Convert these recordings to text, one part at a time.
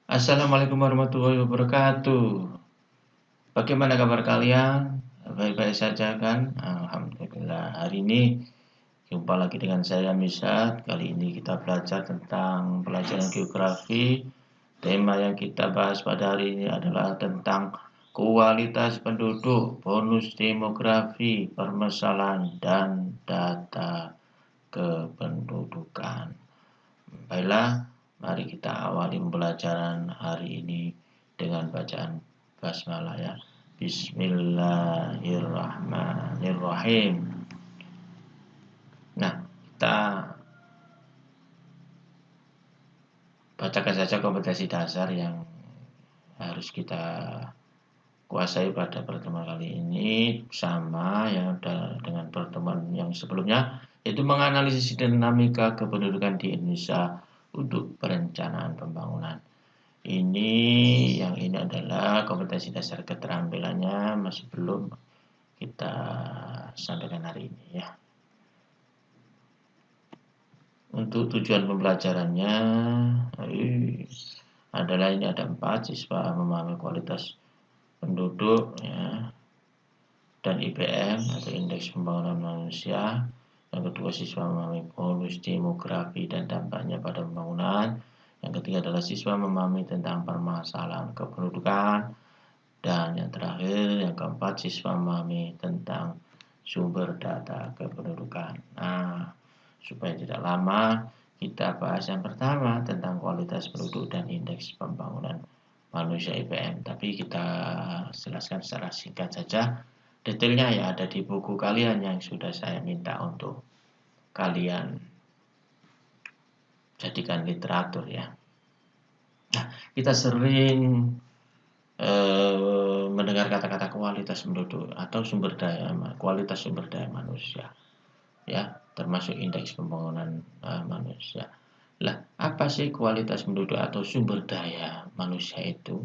Assalamualaikum warahmatullahi wabarakatuh. Bagaimana kabar kalian? Baik-baik saja kan? Alhamdulillah. Hari ini jumpa lagi dengan saya Misat. Kali ini kita belajar tentang pelajaran geografi. Tema yang kita bahas pada hari ini adalah tentang kualitas penduduk, bonus demografi, permasalahan dan data kependudukan. Baiklah, mari kita awali pembelajaran hari ini dengan bacaan basmalah ya. Bismillahirrahmanirrahim. Nah, kita bacakan saja kompetensi dasar yang harus kita kuasai pada pertemuan kali ini, sama ya dengan pertemuan yang sebelumnya, yaitu menganalisis dinamika kependudukan di Indonesia untuk perencanaan pembangunan. Yang ini adalah kompetensi dasar keterampilannya, masih belum kita sampaikan hari ini ya. Untuk tujuan pembelajarannya adalah ini ada 4, siswa memahami kualitas penduduk ya, dan IPM atau indeks pembangunan manusia. Yang kedua, siswa memahami bonus demografi dan dampaknya pada pembangunan. Yang ketiga adalah siswa memahami tentang permasalahan kependudukan. Dan yang terakhir, yang keempat, siswa memahami tentang sumber data kependudukan. Nah, supaya tidak lama, kita bahas yang pertama tentang kualitas penduduk dan indeks pembangunan manusia IPM. Tapi kita jelaskan secara singkat saja. Detailnya ya ada di buku kalian yang sudah saya minta untuk kalian jadikan literatur ya. Nah, kita sering mendengar kata-kata kualitas penduduk atau kualitas sumber daya manusia ya, termasuk indeks pembangunan manusia. Lah, apa sih kualitas penduduk atau sumber daya manusia itu?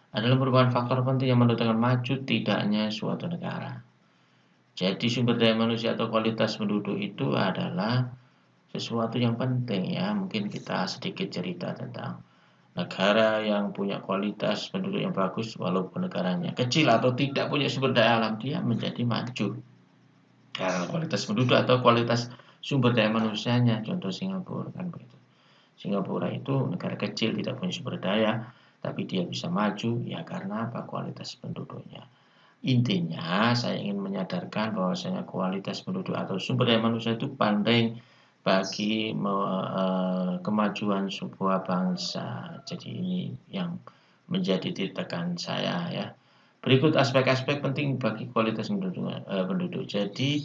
Adalah merupakan faktor penting yang menentukan maju tidaknya suatu negara. Jadi sumber daya manusia atau kualitas penduduk itu adalah sesuatu yang penting ya. Mungkin kita sedikit cerita tentang negara yang punya kualitas penduduk yang bagus, walaupun negaranya kecil atau tidak punya sumber daya alam, dia menjadi maju karena kualitas penduduk atau kualitas sumber daya manusianya. Contoh Singapura kan begitu. Singapura itu negara kecil, tidak punya sumber daya, tapi dia bisa maju ya karena apa? Kualitas penduduknya. Intinya saya ingin menyadarkan bahwasanya kualitas penduduk atau sumber daya manusia itu penting bagi kemajuan sebuah bangsa. Jadi ini yang menjadi titik tekan saya ya. Berikut aspek-aspek penting bagi kualitas penduduk. Jadi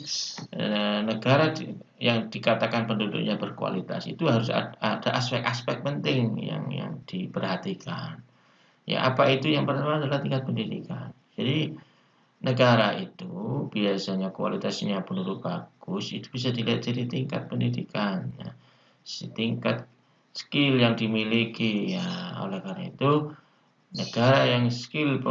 negara yang dikatakan penduduknya berkualitas itu harus ada aspek-aspek penting yang diperhatikan. Ya, apa itu? Yang pertama adalah tingkat pendidikan. Jadi negara itu biasanya kualitasnya penduduk bagus, itu bisa dilihat dari tingkat pendidikan, ya. Tingkat skill yang dimiliki ya. Oleh karena itu, negara yang skill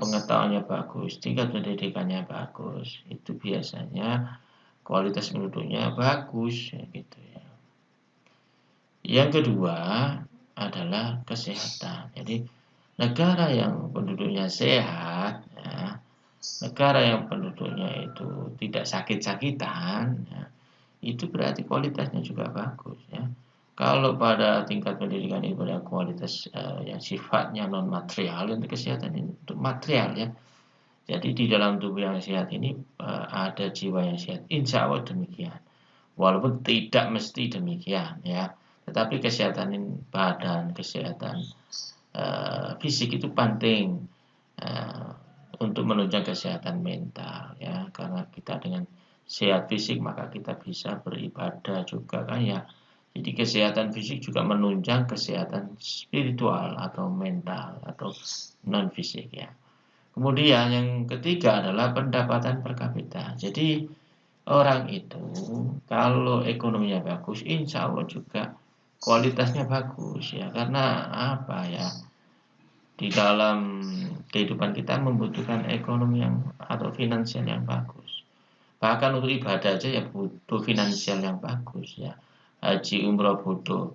pengetahuannya bagus, tingkat pendidikannya bagus, itu biasanya kualitas penduduknya bagus ya, gitu ya. Yang kedua adalah kesehatan. Jadi negara yang penduduknya sehat ya, negara yang penduduknya itu tidak sakit-sakitan, ya, itu berarti kualitasnya juga bagus ya. Kalau pada tingkat pendidikan itu pada kualitas yang sifatnya non material, untuk kesehatan ini untuk material ya. Jadi di dalam tubuh yang sehat ini ada jiwa yang sehat. Insya Allah demikian. Walaupun tidak mesti demikian ya. Tetapi kesehatan badan, kesehatan fisik itu penting. Untuk menunjang kesehatan mental ya, karena kita dengan sehat fisik maka kita bisa beribadah juga kan ya. Jadi kesehatan fisik juga menunjang kesehatan spiritual atau mental atau non fisik ya. Kemudian yang ketiga adalah pendapatan per kapita. Jadi orang itu kalau ekonominya bagus, insya Allah juga kualitasnya bagus ya, karena apa ya, di dalam kehidupan kita membutuhkan ekonomi atau finansial yang bagus. Bahkan untuk ibadah aja ya butuh finansial yang bagus ya. Haji umroh butuh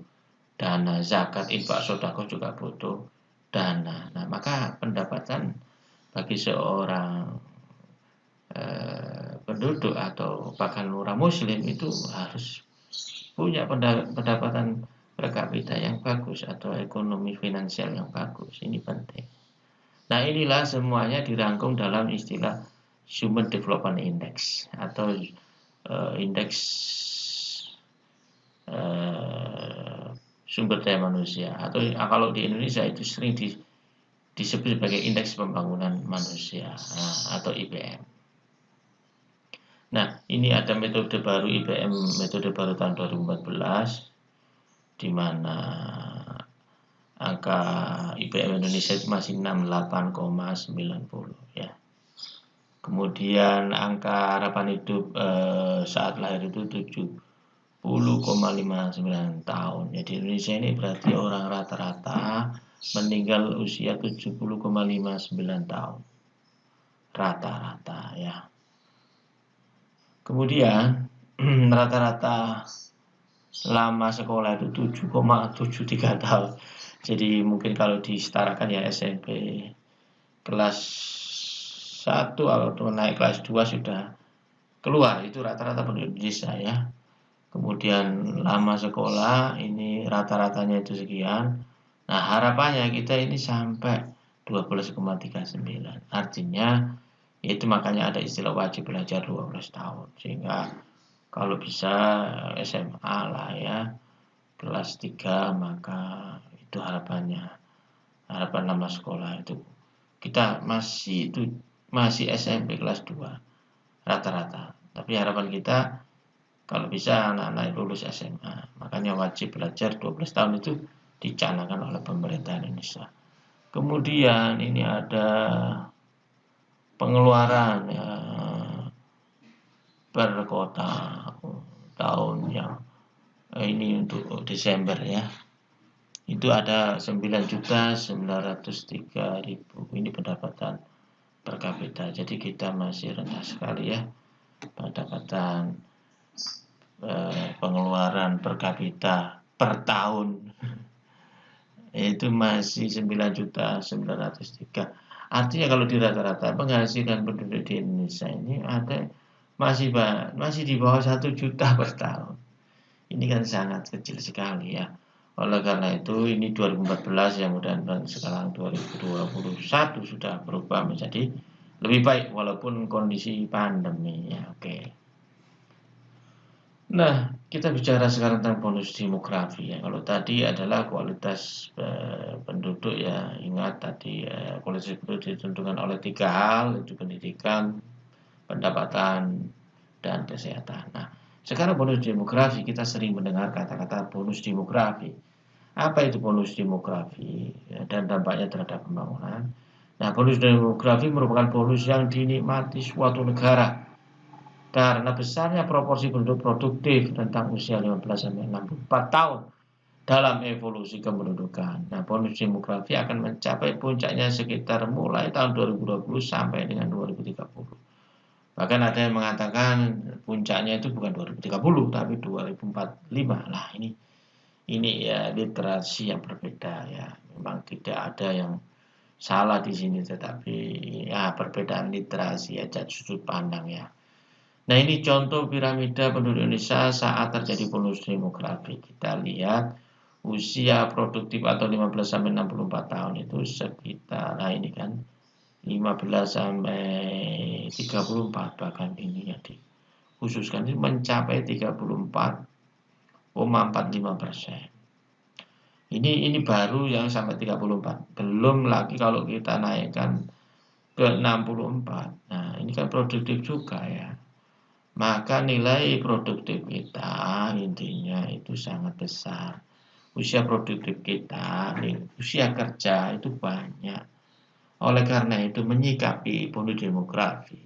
dana, zakat, infak, sedekah juga butuh dana. Nah, maka pendapatan bagi seorang penduduk atau bahkan orang muslim itu harus punya pendapatan per kapita yang bagus atau ekonomi finansial yang bagus. Ini penting. Nah, inilah semuanya dirangkum dalam istilah Human Development Index atau indeks sumber daya manusia, atau kalau di Indonesia itu sering disebut sebagai indeks pembangunan manusia, atau IPM. Nah, ini ada metode baru IPM, metode baru tahun 2014, di mana angka IPM Indonesia itu masih 68,90 ya. Kemudian angka harapan hidup saat lahir itu 70,59 tahun. Jadi Indonesia ini berarti orang rata-rata meninggal usia 70,59 tahun. Rata-rata ya. Kemudian rata-rata lama sekolah itu 7,73 tahun. Jadi mungkin kalau disetarakan ya SMP kelas 1 atau naik kelas 2 sudah keluar, itu rata-rata penduduk Indonesia ya. Kemudian lama sekolah ini rata-ratanya itu sekian. Nah, harapannya kita ini sampai 12,39. Artinya itu makanya ada istilah wajib belajar 12 tahun. Sehingga kalau bisa SMA lah ya, kelas 3, maka itu harapannya. Harapan lama sekolah itu kita masih SMP kelas 2 rata-rata. Tapi harapan kita kalau bisa anak-anak lulus SMA. Makanya wajib belajar 12 tahun itu dicanangkan oleh pemerintah Indonesia. Kemudian ini ada pengeluaran ya, per kota tahun yang ini untuk Desember ya. Itu ada 9.903.000. Ini pendapatan per kapita. Jadi kita masih rendah sekali ya pendapatan pengeluaran per kapita per tahun. Itu masih 9.903. Artinya kalau di rata-rata penghasilan penduduk di Indonesia ini ada masih di bawah 1 juta per tahun. Ini kan sangat kecil sekali ya. Oleh karena itu ini 2014 yang mudah-mudahan sekarang 2021 sudah berubah menjadi lebih baik walaupun kondisi pandemi ya. Oke. Nah, kita bicara sekarang tentang bonus demografi ya. Kalau tadi adalah kualitas penduduk ya. Ingat tadi kualitas penduduk ditentukan oleh 3 hal, yaitu pendidikan, pendapatan, dan kesehatan. Nah, sekarang bonus demografi, kita sering mendengar kata-kata bonus demografi. Apa itu bonus demografi dan dampaknya terhadap pembangunan? Nah, bonus demografi merupakan bonus yang dinikmati suatu negara karena besarnya proporsi penduduk produktif tentang usia 15-64 tahun dalam evolusi kependudukan. Nah, bonus demografi akan mencapai puncaknya sekitar mulai tahun 2020 sampai dengan 2030. Bahkan ada yang mengatakan puncaknya itu bukan 2030 tapi 2045. Lah ini ya literasi yang berbeda ya. Memang tidak ada yang salah di sini, tetapi ya perbedaan literasi aja sudut pandang ya. Nah, ini contoh piramida penduduk Indonesia saat terjadi bonus demografi. Kita lihat usia produktif atau 15-64 tahun itu sekitar, nah ini kan 15-34, bahkan ini yang dikhususkan itu mencapai 34,45%. Ini baru yang sampai 34. Belum lagi kalau kita naikkan ke 64. Nah, ini kan produktif juga ya. Maka nilai produktif kita intinya itu sangat besar. Usia produktif kita, usia kerja itu banyak. Oleh karena itu menyikapi bonus demografi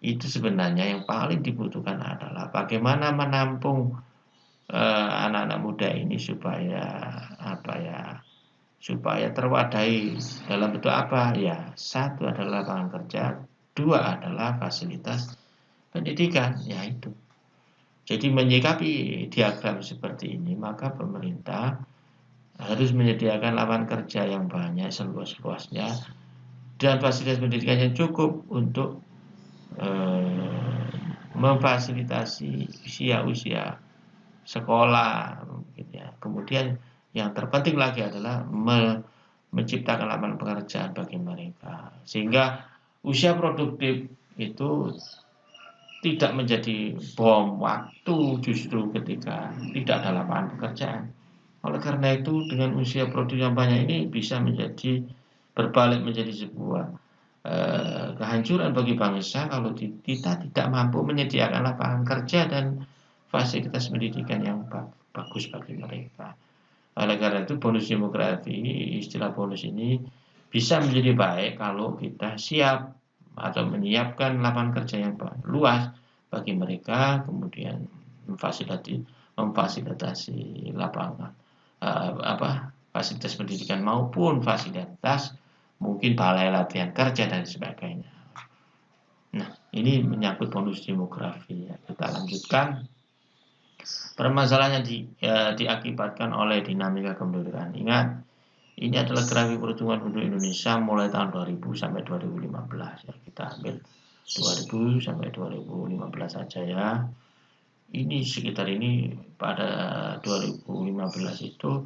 itu sebenarnya yang paling dibutuhkan adalah bagaimana menampung anak-anak muda ini supaya supaya terwadahi dalam bentuk apa ya. 1 adalah lapangan kerja, 2 adalah fasilitas pendidikan, ya itu. Jadi menyikapi diagram seperti ini, maka pemerintah harus menyediakan lapangan kerja yang banyak seluas-luasnya dan fasilitas pendidikan yang cukup untuk memfasilitasi usia-usia sekolah, gitu ya. Kemudian yang terpenting lagi adalah menciptakan lapangan pekerjaan bagi mereka, sehingga usia produktif itu tidak menjadi bom waktu justru ketika tidak ada lapangan pekerjaan. Oleh karena itu, dengan usia produktif yang banyak ini bisa menjadi berbalik menjadi sebuah kehancuran bagi bangsa kalau kita tidak mampu menyediakan lapangan kerja dan fasilitas pendidikan yang bagus bagi mereka. Oleh karena itu, bonus demografi, istilah bonus ini bisa menjadi baik kalau kita siap atau menyiapkan lapangan kerja yang luas bagi mereka, kemudian memfasilitasi lapangan fasilitas pendidikan maupun fasilitas mungkin balai latihan kerja dan sebagainya. Nah, ini menyangkut bonus demografi ya. Kita lanjutkan. Permasalahan yang diakibatkan oleh dinamika kependudukan. Ingat, ini adalah grafik pertumbuhan penduduk Indonesia mulai tahun 2000 sampai 2015 ya. Kita ambil 2000 sampai 2015 saja ya. Ini sekitar ini pada 2015 itu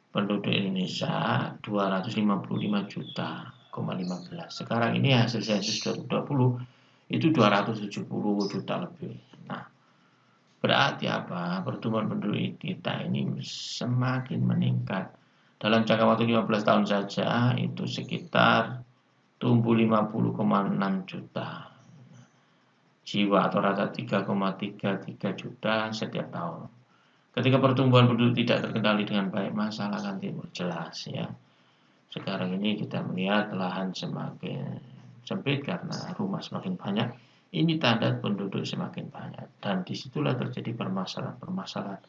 penduduk Indonesia 255 juta, 15. Sekarang ini hasil sensus 2020 itu 270 juta lebih. Nah, berarti apa? Pertumbuhan penduduk kita ini semakin meningkat. Dalam jangka waktu 15 tahun saja itu sekitar tumbuh 50,6 juta jiwa atau rata 3,33 juta setiap tahun. Ketika pertumbuhan penduduk tidak terkendali dengan baik, masalah akan timbul jelas ya. Sekarang ini kita melihat lahan semakin sempit karena rumah semakin banyak. Ini tanda penduduk semakin banyak dan disitulah terjadi permasalahan-permasalahan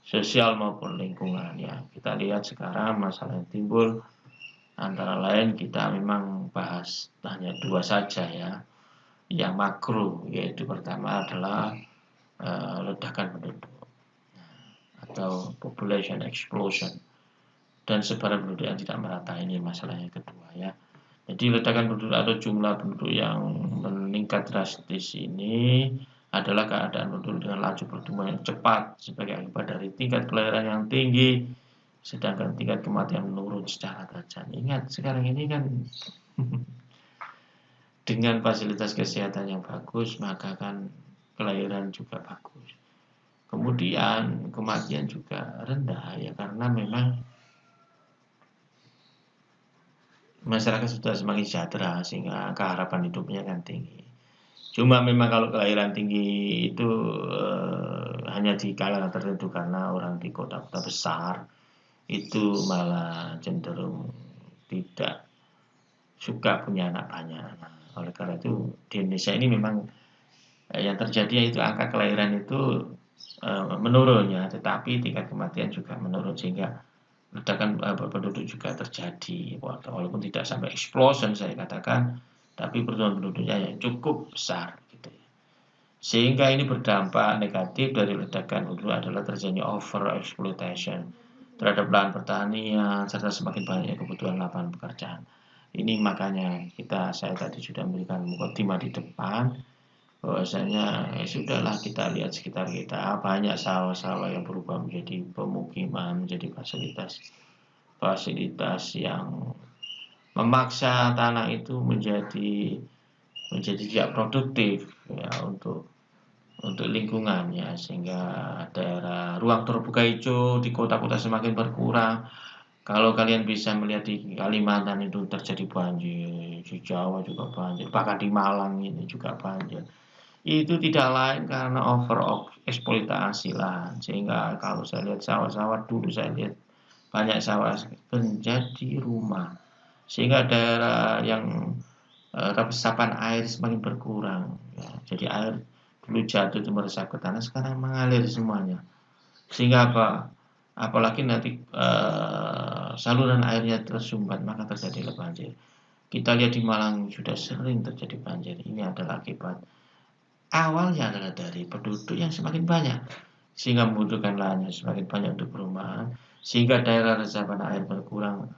sosial maupun lingkungan ya. Kita lihat sekarang masalah yang timbul antara lain kita memang bahas hanya dua saja ya. Yang makro yaitu pertama adalah ledakan penduduk atau population explosion dan sebaran penduduk yang tidak merata, ini masalahnya kedua ya. Jadi ledakan penduduk atau jumlah penduduk yang meningkat drastis ini adalah keadaan penduduk dengan laju pertumbuhan yang cepat sebagai akibat dari tingkat kelahiran yang tinggi sedangkan tingkat kematian menurun secara tajam. Ingat sekarang ini kan dengan fasilitas kesehatan yang bagus maka kan kelahiran juga bagus. Kemudian kematian juga rendah ya karena memang masyarakat sudah semakin sejahtera sehingga harapan hidupnya kan tinggi. Cuma memang kalau kelahiran tinggi itu hanya di kalangan tertentu karena orang di kota-kota besar itu malah cenderung tidak suka punya anak banyak. Nah, oleh karena itu di Indonesia ini memang yang terjadi itu angka kelahiran itu menurun ya, tetapi tingkat kematian juga menurun sehingga ledakan penduduk juga terjadi walaupun tidak sampai explosion saya katakan, tapi pertumbuhan penduduknya yang cukup besar gitu ya. Sehingga ini berdampak negatif dari ledakan penduduk adalah terjadinya over exploitation terhadap lahan pertanian serta semakin banyak kebutuhan lapangan pekerjaan. Ini makanya saya tadi sudah memberikan mukadimah di depan bahwasanya sudahlah kita lihat sekitar kita banyak sawah-sawah yang berubah menjadi pemukiman, menjadi fasilitas yang memaksa tanah itu menjadi tidak produktif ya untuk lingkungannya sehingga daerah ruang terbuka hijau di kota-kota semakin berkurang. Kalau kalian bisa melihat di Kalimantan itu terjadi banjir, di Jawa juga banjir, bahkan di Malang ini juga banjir. Itu tidak lain karena over eksploitasi lahan. Sehingga kalau saya lihat sawah-sawah dulu saya lihat banyak sawah menjadi rumah. Sehingga daerah yang resapan air semakin berkurang. Ya, jadi air dulu jatuh itu meresap ke tanah, sekarang mengalir semuanya. Sehingga apa? Apalagi nanti saluran airnya tersumbat maka terjadi banjir. Kita lihat di Malang sudah sering terjadi banjir. Ini adalah akibat awalnya adalah dari penduduk yang semakin banyak sehingga membutuhkan lahan yang semakin banyak untuk perumahan sehingga daerah resapan air berkurang,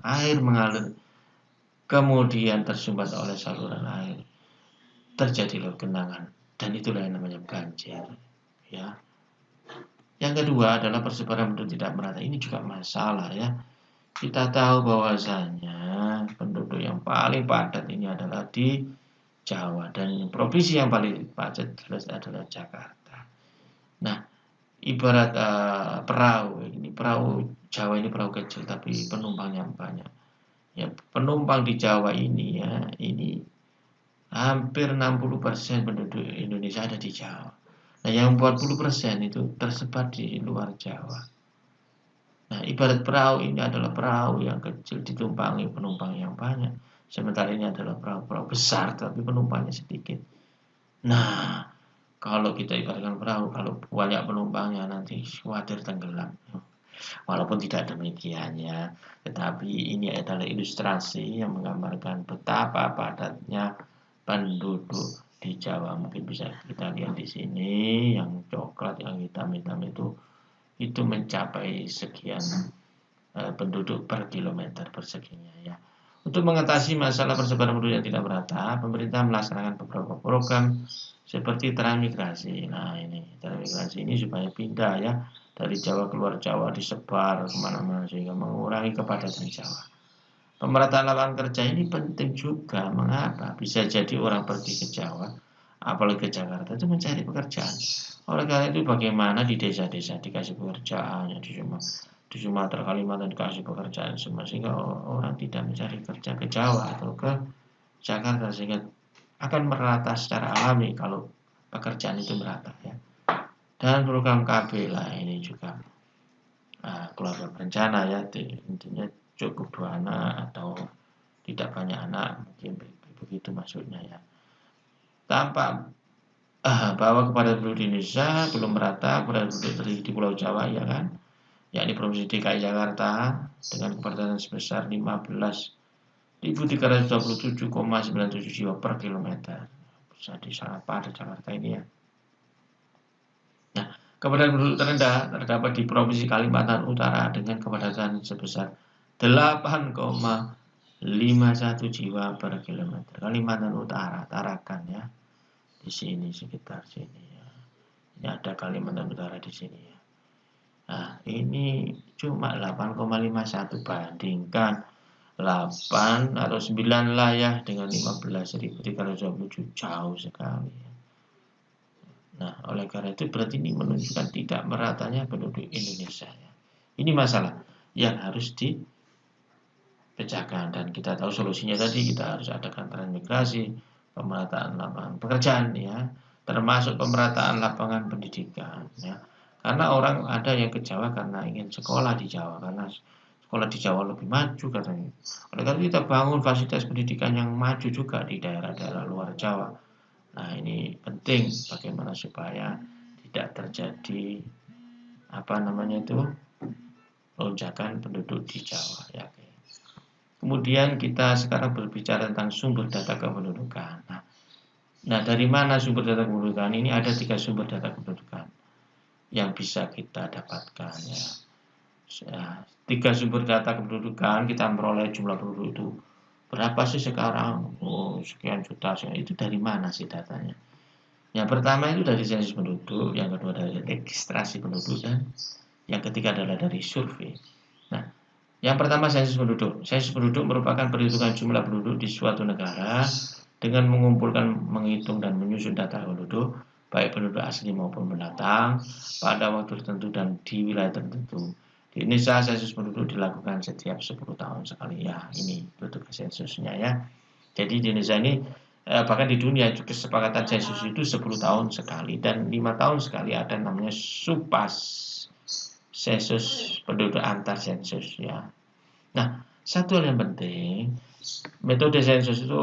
air mengalir kemudian tersumbat oleh saluran air, terjadilah genangan, dan itulah yang namanya banjir, ya. Yang kedua adalah persebaran penduduk tidak merata. Ini juga masalah, ya. Kita tahu bahwasanya penduduk yang paling padat ini adalah di Jawa, dan provinsi yang paling padat adalah Jakarta. Nah, ibarat perahu Jawa ini perahu kecil tapi penumpangnya banyak. Ya, penumpang di Jawa ini, ya, ini hampir 60% penduduk Indonesia ada di Jawa. Nah, yang 40% itu tersebar di luar Jawa. Nah, ibarat perahu ini adalah perahu yang kecil ditumpangi penumpang yang banyak. Sementara ini adalah perahu-perahu besar tapi penumpangnya sedikit. Nah, kalau kita ibaratkan perahu, kalau banyak penumpangnya nanti khawatir tenggelam. Walaupun tidak demikian, ya, tetapi ini adalah ilustrasi yang menggambarkan betapa padatnya penduduk di Jawa. Mungkin bisa kita lihat di sini, yang coklat, yang hitam-hitam itu mencapai sekian penduduk per kilometer perseginya, ya. Untuk mengatasi masalah persebaran penduduk yang tidak merata, pemerintah melaksanakan beberapa program seperti transmigrasi. Nah, ini transmigrasi ini supaya pindah, ya, dari Jawa keluar Jawa, disebar kemana-mana sehingga mengurangi kepadatan Jawa. Pemerataan lapangan kerja ini penting juga. Mengapa? Bisa jadi orang pergi ke Jawa, apalagi ke Jakarta, itu mencari pekerjaan. Oleh karena itu, bagaimana di desa-desa dikasih pekerjaan, ya, di Sumatera, Kalimantan dikasih pekerjaan semua, sehingga orang tidak mencari kerja ke Jawa atau ke Jakarta, sehingga akan merata secara alami kalau pekerjaan itu merata, ya. Dan program KB lah ini juga keluarga berencana, ya, intinya cukup 2 anak atau tidak banyak anak, mungkin begitu maksudnya, ya. Tampak bahwa kepada penduduk di Indonesia belum merata kepada penduduk di Pulau Jawa, ya kan, yakni Provinsi DKI Jakarta dengan kepadatan sebesar 15.327,97 jiwa per kilometer. Jadi sangat padat Jakarta ini, ya. Nah, kepadatan penduduk terendah terdapat di Provinsi Kalimantan Utara dengan kepadatan sebesar 8,51 jiwa per kilometer. Kalimantan Utara, Tarakan, ya, di sini sekitar sini, ya. Ini ada Kalimantan Utara di sini, ya. Nah, ini cuma 8,51 bandingkan 8 atau 9 lah, ya, dengan 15.327, jauh sekali, ya. Nah, oleh karena itu berarti ini menunjukkan tidak meratanya penduduk Indonesia, ya. Ini masalah yang harus dipecahkan, dan kita tahu solusinya tadi, kita harus adakan transmigrasi, pemerataan lapangan pekerjaan, ya, termasuk pemerataan lapangan pendidikan, ya. Karena orang ada yang ke Jawa karena ingin sekolah di Jawa, karena sekolah di Jawa lebih maju katanya. Oleh karena itu kita bangun fasilitas pendidikan yang maju juga di daerah-daerah luar Jawa. Nah, ini penting bagaimana supaya tidak terjadi lonjakan penduduk di Jawa, ya. Kemudian kita sekarang berbicara tentang sumber data kependudukan. Nah, dari mana sumber data kependudukan? Ini ada 3 sumber data kependudukan yang bisa kita dapatkan, ya. 3 sumber data kependudukan, kita memperoleh jumlah penduduk itu berapa sih sekarang? Sekian juta. Itu dari mana sih datanya? Yang pertama itu dari sensus penduduk, yang kedua dari registrasi penduduk, dan yang ketiga adalah dari survei. Nah, yang pertama sensus penduduk. Sensus penduduk merupakan perhitungan jumlah penduduk di suatu negara dengan mengumpulkan, menghitung, dan menyusun data penduduk, baik penduduk asli maupun pendatang, pada waktu tertentu dan di wilayah tertentu. Di Indonesia sensus penduduk dilakukan setiap 10 tahun sekali, ya. Ini bentuk sensusnya, ya. Jadi di Indonesia ini bahkan di dunia kesepakatan sensus itu 10 tahun sekali, dan 5 tahun sekali ada namanya SUPAS, sensus penduduk antar sensus, ya. Nah, satu hal yang penting, metode sensus itu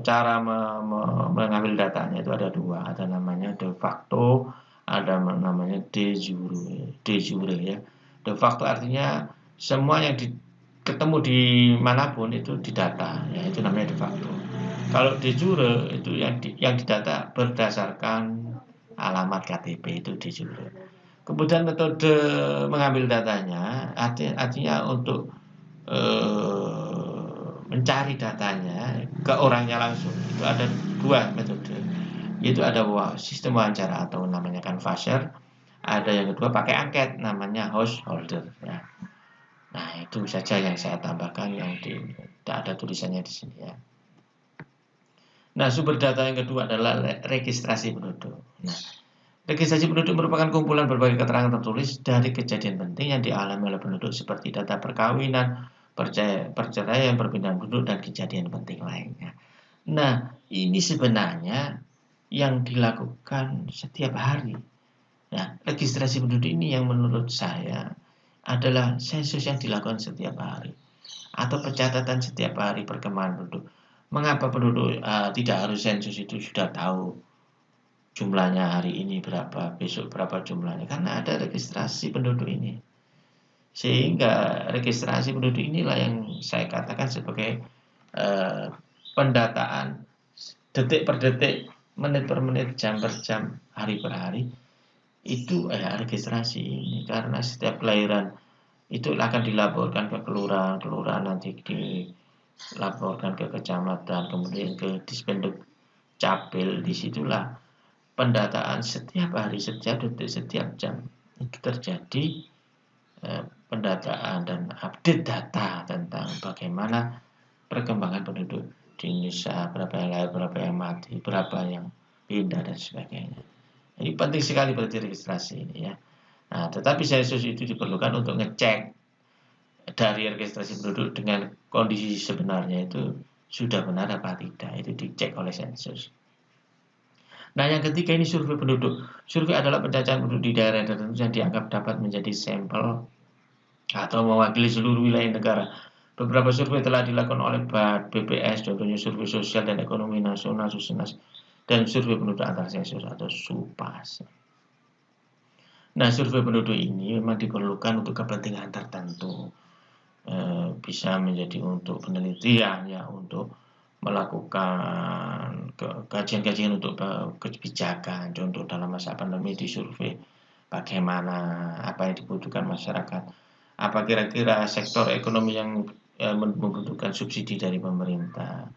cara mengambil datanya itu ada 2, ada namanya de facto, ada namanya de jure, ya. De facto artinya semua yang ketemu di manapun itu didata, ya, itu namanya de facto. Kalau de jure itu yang didata berdasarkan alamat KTP, itu de jure. Kemudian metode mengambil datanya, artinya untuk mencari datanya ke orangnya langsung, itu ada 2 metode, yaitu ada sistem wawancara atau namanya canvasser, ada yang kedua pakai angket namanya householder ya. Nah, itu saja yang saya tambahkan, yang tidak ada tulisannya di sini ya. Nah, sumber data yang kedua adalah registrasi penduduk. Nah, registrasi penduduk merupakan kumpulan berbagai keterangan tertulis dari kejadian penting yang dialami oleh penduduk seperti data perkawinan, perceraian, perpindahan penduduk, dan kejadian penting lainnya. Nah, ini sebenarnya yang dilakukan setiap hari. Nah, registrasi penduduk ini yang menurut saya adalah sensus yang dilakukan setiap hari atau pencatatan setiap hari perkembangan penduduk. Mengapa penduduk tidak harus sensus itu sudah tahu jumlahnya hari ini berapa, besok berapa jumlahnya, karena ada registrasi penduduk ini. Sehingga registrasi penduduk inilah yang saya katakan sebagai pendataan detik per detik, menit per menit, jam per jam, hari per hari. Itu registrasi ini, karena setiap kelahiran itu akan dilaporkan ke kelurahan nanti dilaporkan ke kecamatan, kemudian ke Dispenduk Capil. Disitulah pendataan setiap hari, setiap detik, setiap jam itu terjadi pendataan dan update data tentang bagaimana perkembangan penduduk di Indonesia, berapa yang lahir, berapa yang mati, berapa yang pindah, dan sebagainya. Ini penting sekali berarti registrasi ini ya. Nah, tetapi sensus itu diperlukan untuk ngecek dari registrasi penduduk dengan kondisi sebenarnya itu sudah benar apa tidak, itu dicek oleh sensus. Nah, yang ketiga ini survei penduduk. Survei adalah pencacahan penduduk di daerah tertentu yang dianggap dapat menjadi sampel atau mewakili seluruh wilayah negara. Beberapa survei telah dilakukan oleh BPS, contohnya survei sosial dan ekonomi nasional (Susenas) dan survei penduduk antar sensus atau SUPAS. Nah, survei penduduk ini memang diperlukan untuk kepentingan tertentu, bisa menjadi untuk penelitian ya, untuk melakukan kajian-kajian untuk kebijakan. Contoh dalam masa pandemi disurvei bagaimana, apa yang dibutuhkan masyarakat, apa kira-kira sektor ekonomi yang membutuhkan subsidi dari pemerintah,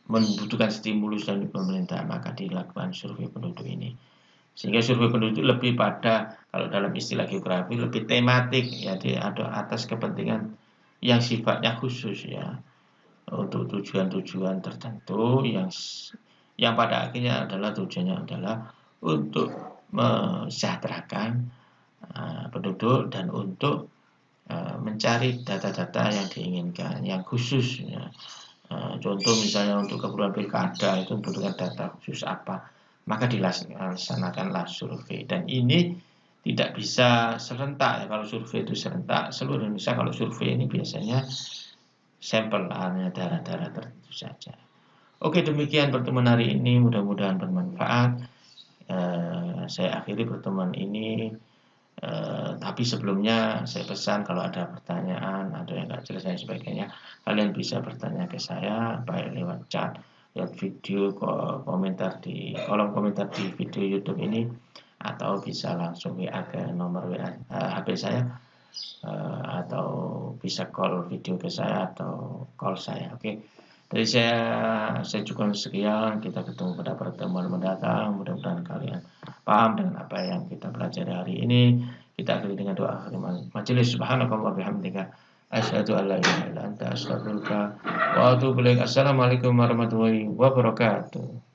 membutuhkan stimulus dari pemerintah, maka dilakukan survei penduduk ini. Sehingga survei penduduk lebih pada, kalau dalam istilah geografi, lebih tematik ya, ada atas kepentingan yang sifatnya khusus ya, untuk tujuan-tujuan tertentu yang pada akhirnya adalah tujuannya adalah untuk mesejahterakan penduduk dan untuk mencari data-data yang diinginkan, yang khusus ya. Contoh misalnya untuk keperluan pilkada itu membutuhkan data khusus apa, maka dilaksanakanlah survei. Dan ini tidak bisa serentak ya, kalau survei itu serentak seluruh Indonesia. Kalau survei ini biasanya sampel hanya daerah-daerah tertentu saja. Oke, demikian pertemuan hari ini, mudah-mudahan bermanfaat. Saya akhiri pertemuan ini, tapi sebelumnya saya pesan kalau ada pertanyaan, ada yang nggak jelas dan sebagainya, kalian bisa bertanya ke saya baik lewat chat, lewat video, komentar di kolom komentar di video YouTube ini, atau bisa langsung WA ke nomor WA HP saya, atau bisa call video ke saya atau call saya. Oke. Dari saya cukup sekian. Kita ketemu pada pertemuan mendatang. Mudah-mudahan kalian paham dengan apa yang kita pelajari hari ini. Kita akhiri dengan doa akhir majelis. Subhanakallah bihamdika asyhadu an la ilaha illa anta astaghfiruka wa atubu ilaik. Assalamualaikum warahmatullahi wabarakatuh.